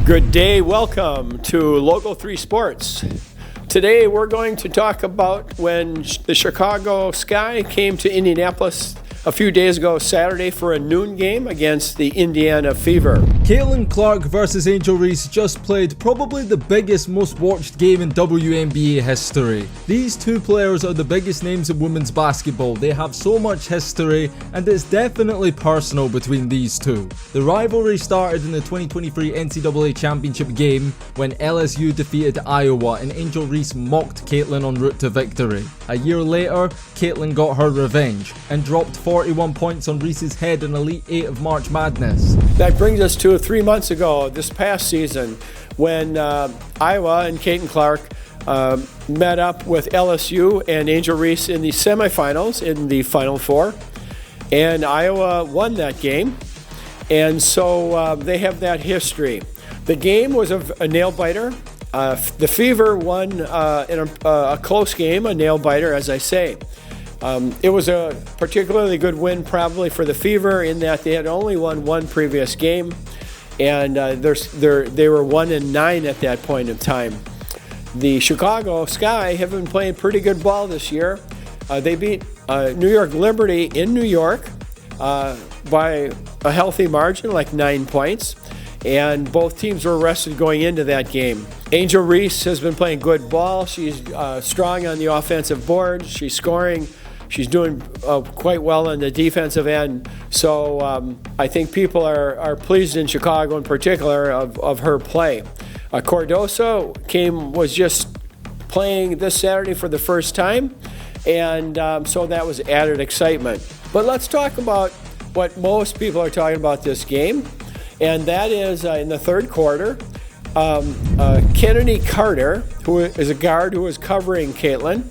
Good day, welcome to Local 3 Sports. Today we're going to talk about when the Chicago Sky came to Indianapolis a few days ago Saturday for a noon game against the Indiana Fever. Caitlin Clark versus Angel Reese just played probably the biggest, most watched game in WNBA history. These two players are the biggest names in women's basketball. They have so much history and it's definitely personal between these two. The rivalry started in the 2023 NCAA Championship game when LSU defeated Iowa and Angel Reese mocked Caitlin en route to victory. A year later, Caitlin got her revenge and dropped 41 points on Reese's head in Elite 8 of March Madness. That brings us to 3 months ago, this past season, when Iowa and Caitlin Clark met up with LSU and Angel Reese in the semifinals in the Final Four. And Iowa won that game. And so they have that history. The game was a nail-biter. The Fever won in a close game, a nail-biter, as I say. It was a particularly good win probably for the Fever in that they had only won one previous game, and they were 1-9 at that point in time. The Chicago Sky have been playing pretty good ball this year. They beat New York Liberty in New York by a healthy margin, like 9 points, and both teams were rested going into that game. Angel Reese has been playing good ball. She's strong on the offensive board. She's scoring. She's doing quite well on the defensive end. So I think people are pleased in Chicago in particular of her play. Cardoso was just playing this Saturday for the first time, and so that was added excitement. But let's talk about what most people are talking about this game, and that is in the third quarter, Kennedy Carter, who is a guard who was covering Caitlin,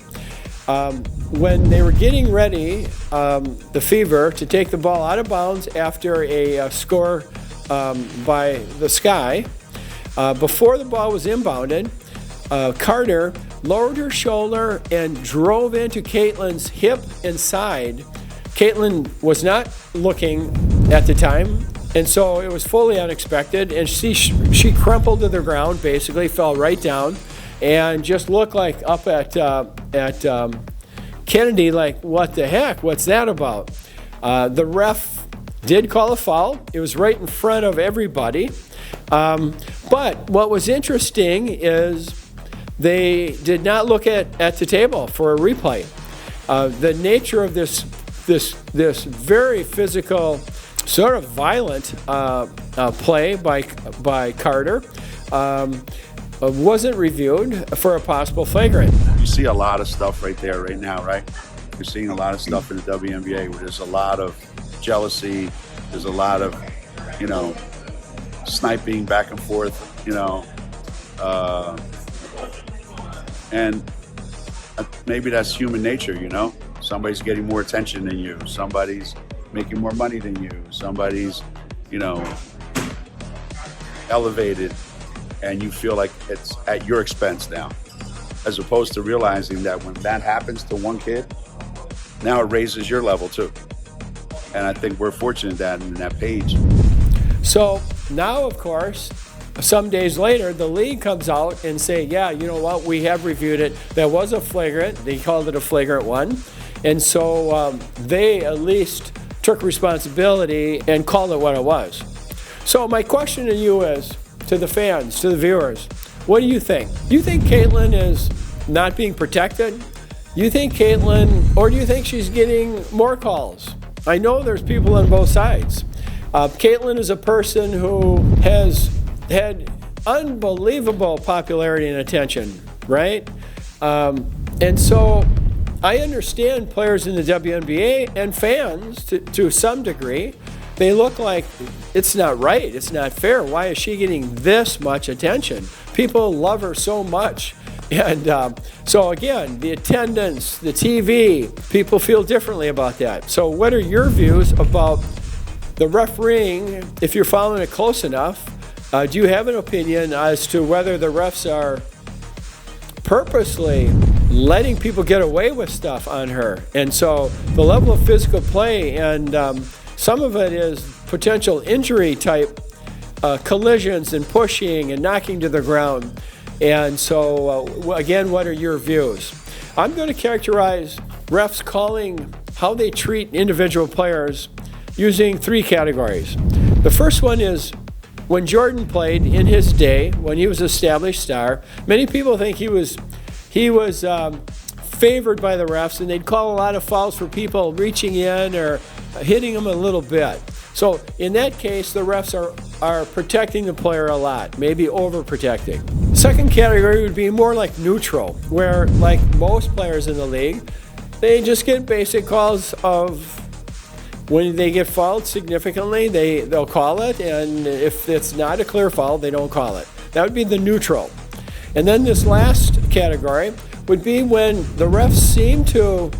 when they were getting ready, the Fever, to take the ball out of bounds after a score by the Sky, before the ball was inbounded, Carter lowered her shoulder and drove into Caitlin's hip and side. Caitlin was not looking at the time, and so it was fully unexpected, and she crumpled to the ground, basically fell right down, and just looked like up at Chennedy, like, what the heck? What's that about? The ref did call a foul. It was right in front of everybody. But what was interesting is they did not look at the table for a replay. The nature of this very physical, sort of violent play by Carter wasn't reviewed for a possible flagrant. You see a lot of stuff right there right now, right? You're seeing a lot of stuff in the WNBA where there's a lot of jealousy, there's a lot of, sniping back and forth, and maybe that's human nature, Somebody's getting more attention than you, somebody's making more money than you, somebody's, elevated, and you feel like it's at your expense now, as opposed to realizing that when that happens to one kid, now it raises your level too. And I think we're fortunate that in that page. So now, of course, some days later, the league comes out and say, yeah, you know what, we have reviewed it. That was a flagrant. They called it a flagrant one. And so they at least took responsibility and called it what it was. So my question to you is, to the fans, to the viewers, what do you think? Do you think Caitlin is not being protected? You think Caitlin, or do you think she's getting more calls? I know there's people on both sides. Caitlin is a person who has had unbelievable popularity and attention, right? And so I understand players in the WNBA and fans to some degree. They look like it's not right, it's not fair. Why is she getting this much attention? People love her so much. And so again, the attendance, the TV, people feel differently about that. So what are your views about the refereeing, if you're following it close enough? Do you have an opinion as to whether the refs are purposely letting people get away with stuff on her? And so the level of physical play, and some of it is potential injury type collisions and pushing and knocking to the ground. And so, again, what are your views? I'm going to characterize refs calling how they treat individual players using 3 categories. The first one is when Jordan played in his day, when he was an established star, many people think he was favored by the refs, and they'd call a lot of fouls for people reaching in or hitting him a little bit. So in that case, the refs are protecting the player a lot, maybe overprotecting. Second category would be more like neutral, where like most players in the league, they just get basic calls of when they get fouled significantly, they'll call it, and if it's not a clear foul, they don't call it. That would be the neutral. And then this last category would be when the refs seem to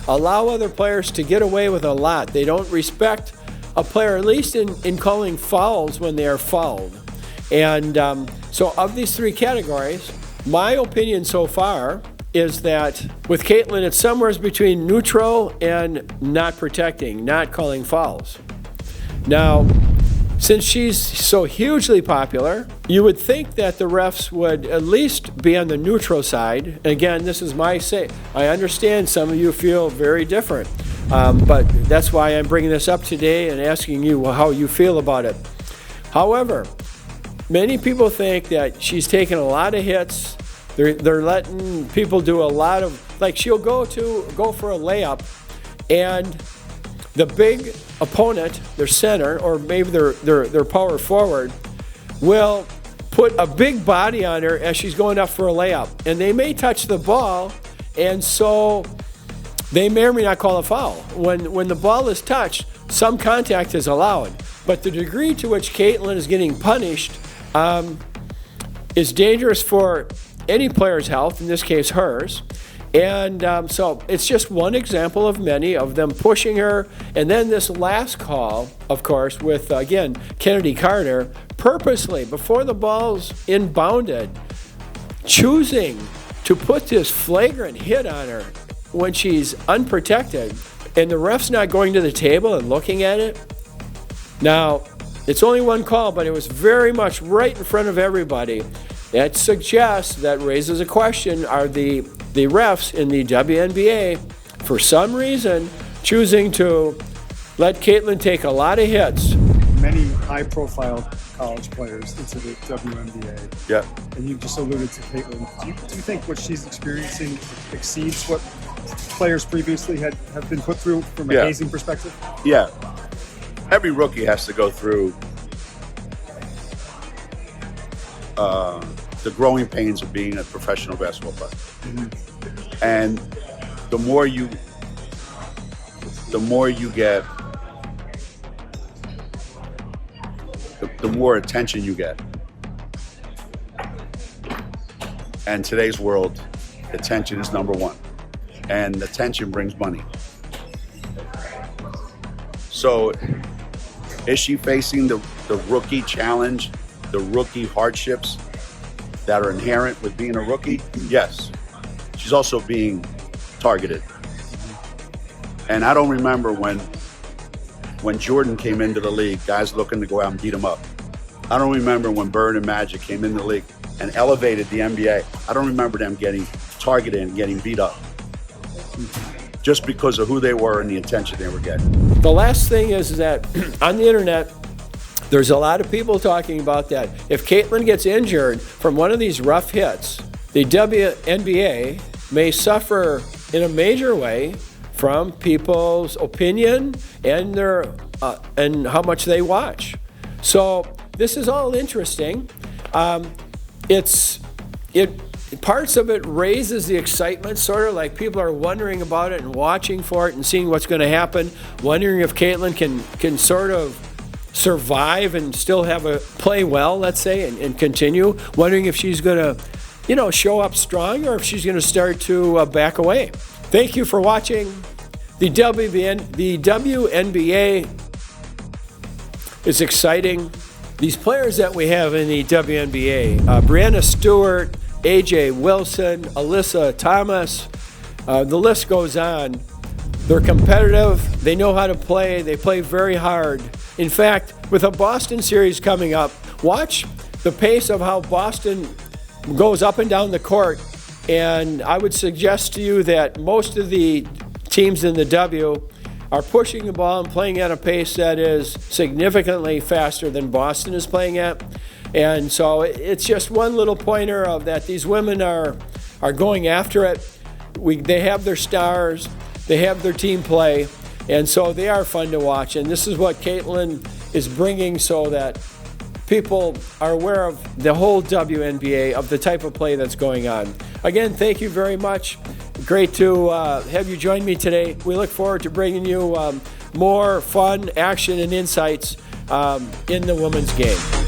allow other players to get away with a lot. They don't respect a player, at least in calling fouls when they are fouled. And so of these 3 categories, my opinion so far is that with Caitlin, it's somewhere between neutral and not protecting, not calling fouls. Now, since she's so hugely popular, you would think that the refs would at least be on the neutral side. Again, this is my say. I understand some of you feel very different, but that's why I'm bringing this up today and asking you how you feel about it. However, many people think that she's taken a lot of hits. They're letting people do a lot of, like she'll go for a layup, and the big opponent, their center, or maybe their power forward, will put a big body on her as she's going up for a layup. And they may touch the ball, and so they may or may not call a foul. When the ball is touched, some contact is allowed. But the degree to which Caitlin is getting punished is dangerous for any player's health, in this case hers. And so it's just one example of many of them pushing her. And then this last call, of course, with, again, Chennedy Carter, purposely, before the ball's inbounded, choosing to put this flagrant hit on her when she's unprotected, and the ref's not going to the table and looking at it. Now, it's only one call, but it was very much right in front of everybody. That suggests, that raises a question, are the refs in the WNBA, for some reason, choosing to let Caitlin take a lot of hits? Many high-profile college players into the WNBA. Yeah. And you just alluded to Caitlin. Do you think what she's experiencing exceeds what players previously have been put through from a hazing perspective? Yeah. Every rookie has to go through the growing pains of being a professional basketball player. Mm-hmm. And the more you get, the more attention you get. And today's world, attention is number one. And attention brings money. So is she facing the rookie challenge, the rookie hardships that are inherent with being a rookie? Yes. She's also being targeted. And I don't remember when Jordan came into the league, guys looking to go out and beat him up. I don't remember when Bird and Magic came into the league and elevated the NBA. I don't remember them getting targeted and getting beat up just because of who they were and the attention they were getting. The last thing is that on the internet, there's a lot of people talking about that. If Caitlin gets injured from one of these rough hits, the WNBA may suffer in a major way from people's opinion and their and how much they watch. So this is all interesting. Parts of it raises the excitement, sort of like people are wondering about it and watching for it and seeing what's going to happen, wondering if Caitlin can sort of survive and still have a play well, let's say, and continue, wondering if she's going to, show up strong or if she's going to start to back away. Thank you for watching. The WNBA is exciting. These players that we have in the WNBA, Brianna Stewart, AJ Wilson, Alyssa Thomas, the list goes on. They're competitive. They know how to play. They play very hard. In fact, with a Boston series coming up, watch the pace of how Boston goes up and down the court. And I would suggest to you that most of the teams in the W are pushing the ball and playing at a pace that is significantly faster than Boston is playing at. And so it's just one little pointer of that these women are going after it. They have their stars, they have their team play, and so they are fun to watch. And this is what Caitlin is bringing so that people are aware of the whole WNBA, of the type of play that's going on. Again, thank you very much. Great to have you join me today. We look forward to bringing you more fun, action, and insights in the women's game.